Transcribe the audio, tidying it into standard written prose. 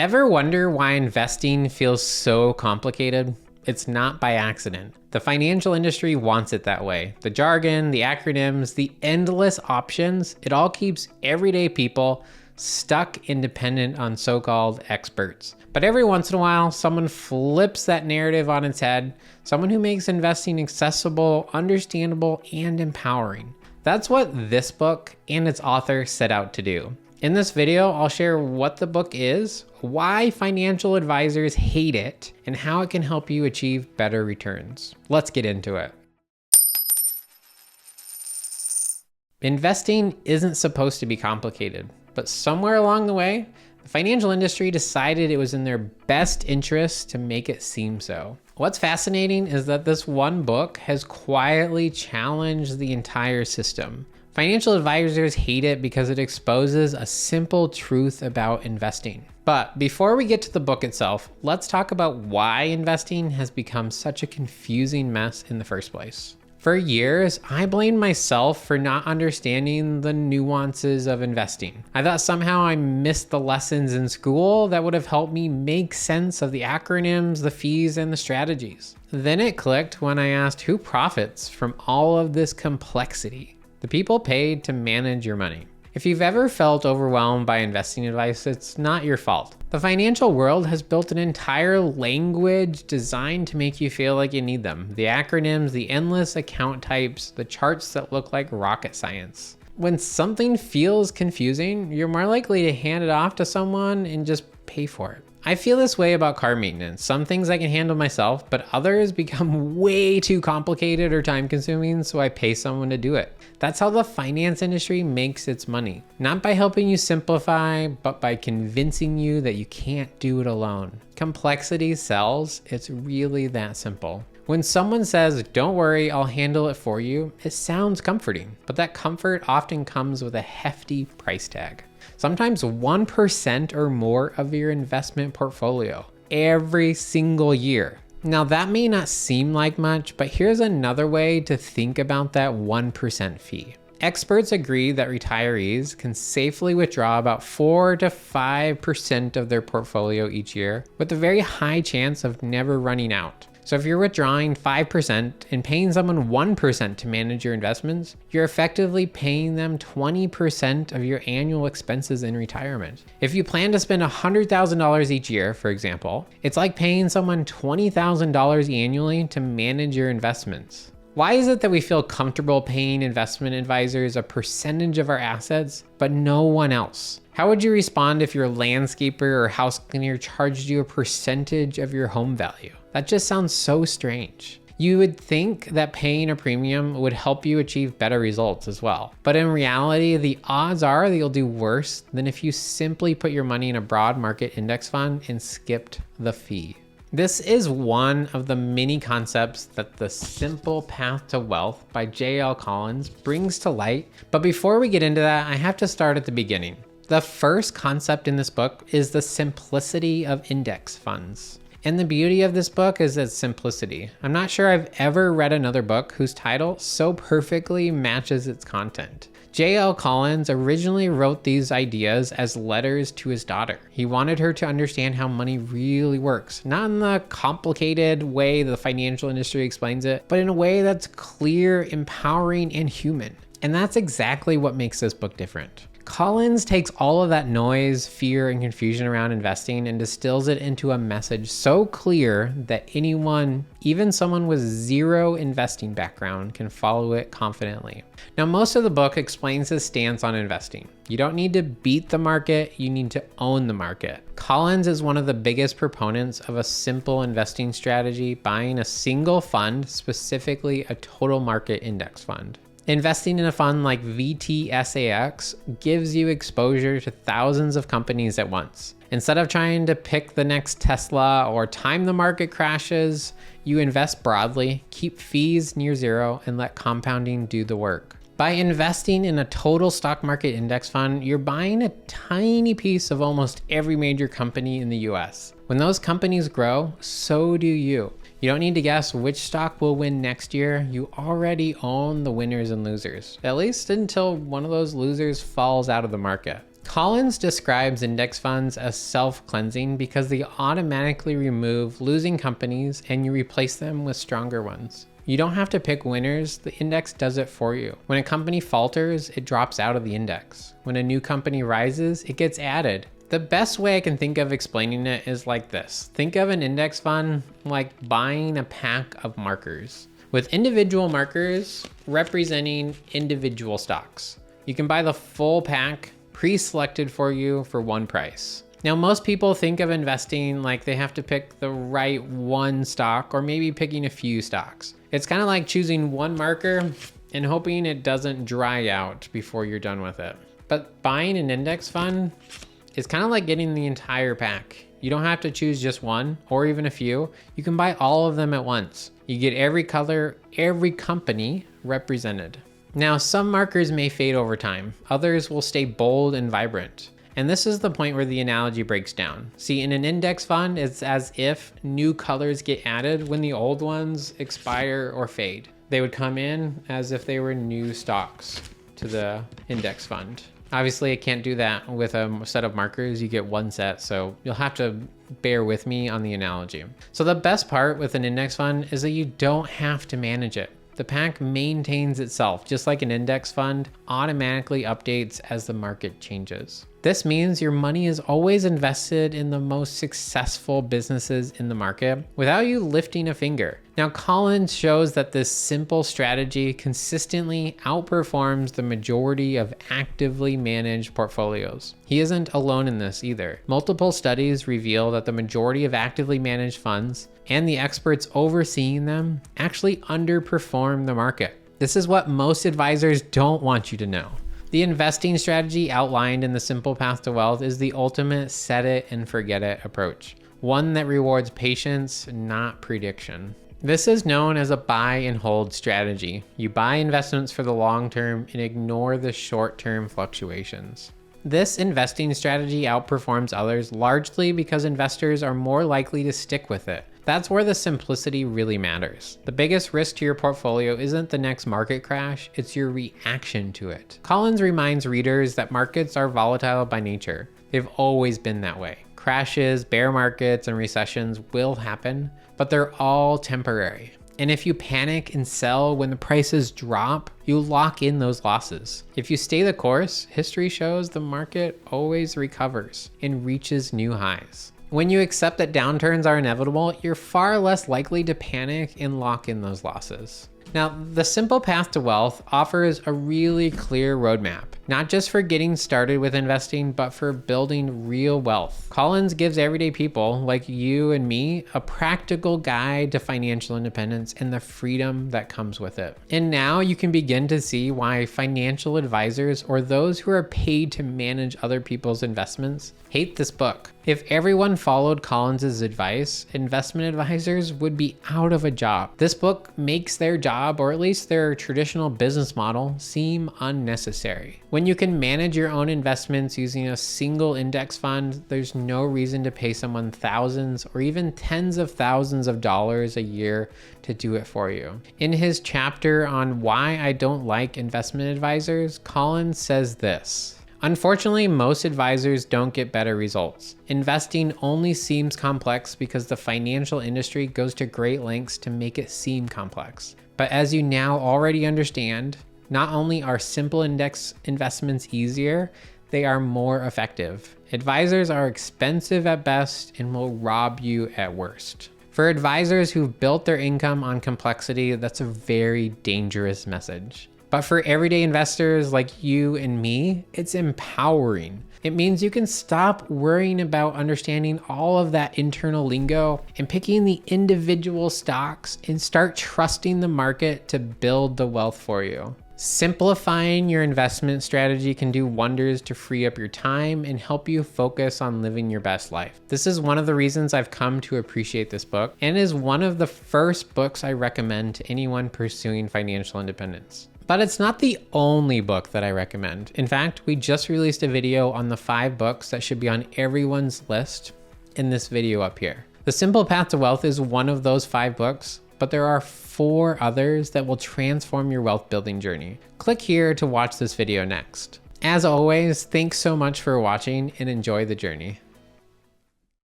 Ever wonder why investing feels so complicated? It's not by accident. The financial industry wants it that way. The jargon, the acronyms, the endless options, it all keeps everyday people stuck and dependent on so-called experts. But every once in a while, someone flips that narrative on its head, someone who makes investing accessible, understandable, and empowering. That's what this book and its author set out to do. In this video, I'll share what the book is, why financial advisors hate it, and how it can help you achieve better returns. Let's get into it. Investing isn't supposed to be complicated, but somewhere along the way, the financial industry decided it was in their best interest to make it seem so. What's fascinating is that this one book has quietly challenged the entire system. Financial advisors hate it because it exposes a simple truth about investing. But before we get to the book itself, let's talk about why investing has become such a confusing mess in the first place. For years, I blamed myself for not understanding the nuances of investing. I thought somehow I missed the lessons in school that would have helped me make sense of the acronyms, the fees, and the strategies. Then it clicked when I asked who profits from all of this complexity. The people paid to manage your money. If you've ever felt overwhelmed by investing advice, it's not your fault. The financial world has built an entire language designed to make you feel like you need them. The acronyms, the endless account types, the charts that look like rocket science. When something feels confusing, you're more likely to hand it off to someone and just pay for it. I feel this way about car maintenance. Some things I can handle myself, but others become way too complicated or time consuming, so I pay someone to do it. That's how the finance industry makes its money. Not by helping you simplify, but by convincing you that you can't do it alone. Complexity sells. It's really that simple. When someone says, "Don't worry, I'll handle it for you," it sounds comforting, but that comfort often comes with a hefty price tag. Sometimes 1% or more of your investment portfolio every single year. Now that may not seem like much, but here's another way to think about that 1% fee. Experts agree that retirees can safely withdraw about 4 to 5% of their portfolio each year with a very high chance of never running out. So if you're withdrawing 5% and paying someone 1% to manage your investments, you're effectively paying them 20% of your annual expenses in retirement. If you plan to spend $100,000 each year, for example, it's like paying someone $20,000 annually to manage your investments. Why is it that we feel comfortable paying investment advisors a percentage of our assets, but no one else? How would you respond if your landscaper or house cleaner charged you a percentage of your home value? That just sounds so strange. You would think that paying a premium would help you achieve better results as well. But in reality, the odds are that you'll do worse than if you simply put your money in a broad market index fund and skipped the fee. This is one of the many concepts that The Simple Path to Wealth by J.L. Collins brings to light. But before we get into that, I have to start at the beginning. The first concept in this book is the simplicity of index funds. And the beauty of this book is its simplicity. I'm not sure I've ever read another book whose title so perfectly matches its content. J.L. Collins originally wrote these ideas as letters to his daughter. He wanted her to understand how money really works, not in the complicated way the financial industry explains it, but in a way that's clear, empowering, and human. And that's exactly what makes this book different. Collins takes all of that noise, fear, and confusion around investing and distills it into a message so clear that anyone, even someone with zero investing background, can follow it confidently. Now, most of the book explains his stance on investing. You don't need to beat the market, you need to own the market. Collins is one of the biggest proponents of a simple investing strategy, buying a single fund, specifically a total market index fund. Investing in a fund like VTSAX gives you exposure to thousands of companies at once. Instead of trying to pick the next Tesla or time the market crashes, you invest broadly, keep fees near zero, and let compounding do the work. By investing in a total stock market index fund, you're buying a tiny piece of almost every major company in the US. When those companies grow, so do you. You don't need to guess which stock will win next year. You already own the winners and losers, at least until one of those losers falls out of the market. Collins describes index funds as self-cleansing because they automatically remove losing companies and you replace them with stronger ones. You don't have to pick winners, the index does it for you. When a company falters, it drops out of the index. When a new company rises, it gets added. The best way I can think of explaining it is like this. Think of an index fund like buying a pack of markers, with individual markers representing individual stocks. You can buy the full pack pre-selected for you for one price. Now, most people think of investing like they have to pick the right one stock or maybe picking a few stocks. It's kind of like choosing one marker and hoping it doesn't dry out before you're done with it. But buying an index fund is kind of like getting the entire pack. You don't have to choose just one or even a few. You can buy all of them at once. You get every color, every company represented. Now, some markers may fade over time. Others will stay bold and vibrant. And this is the point where the analogy breaks down. See, in an index fund, it's as if new colors get added when the old ones expire or fade. They would come in as if they were new stocks to the index fund. Obviously, I can't do that with a set of markers. You get one set, so you'll have to bear with me on the analogy. So the best part with an index fund is that you don't have to manage it. The pack maintains itself, just like an index fund automatically updates as the market changes. This means your money is always invested in the most successful businesses in the market without you lifting a finger. Now, Collins shows that this simple strategy consistently outperforms the majority of actively managed portfolios. He isn't alone in this either. Multiple studies reveal that the majority of actively managed funds and the experts overseeing them actually underperform the market. This is what most advisors don't want you to know. The investing strategy outlined in The Simple Path to Wealth is the ultimate set it and forget it approach, one that rewards patience, not prediction. This is known as a buy and hold strategy. You buy investments for the long term and ignore the short-term fluctuations. This investing strategy outperforms others largely because investors are more likely to stick with it. That's where the simplicity really matters. The biggest risk to your portfolio isn't the next market crash, it's your reaction to it. Collins reminds readers that markets are volatile by nature. They've always been that way. Crashes, bear markets, and recessions will happen, but they're all temporary. And if you panic and sell when the prices drop, you lock in those losses. If you stay the course, history shows the market always recovers and reaches new highs. When you accept that downturns are inevitable, you're far less likely to panic and lock in those losses. Now, The Simple Path to Wealth offers a really clear roadmap, not just for getting started with investing, but for building real wealth. Collins gives everyday people like you and me a practical guide to financial independence and the freedom that comes with it. And now you can begin to see why financial advisors or those who are paid to manage other people's investments hate this book. If everyone followed Collins's advice, investment advisors would be out of a job. This book makes their job, or at least their traditional business model, seem unnecessary. When you can manage your own investments using a single index fund, there's no reason to pay someone thousands or even tens of thousands of dollars a year to do it for you. In his chapter on why I don't like investment advisors, Collins says this: unfortunately, most advisors don't get better results. Investing only seems complex because the financial industry goes to great lengths to make it seem complex. But as you now already understand, not only are simple index investments easier, they are more effective. Advisors are expensive at best and will rob you at worst. For advisors who've built their income on complexity, that's a very dangerous message. But for everyday investors like you and me, it's empowering. It means you can stop worrying about understanding all of that internal lingo and picking the individual stocks and start trusting the market to build the wealth for you. Simplifying your investment strategy can do wonders to free up your time and help you focus on living your best life. This is one of the reasons I've come to appreciate this book, and is one of the first books I recommend to anyone pursuing financial independence. But it's not the only book that I recommend. In fact, we just released a video on the 5 books that should be on everyone's list in this video up here. The Simple Path to Wealth is one of those 5 books, but there are 4 others that will transform your wealth building journey. Click here to watch this video next. As always, thanks so much for watching and enjoy the journey.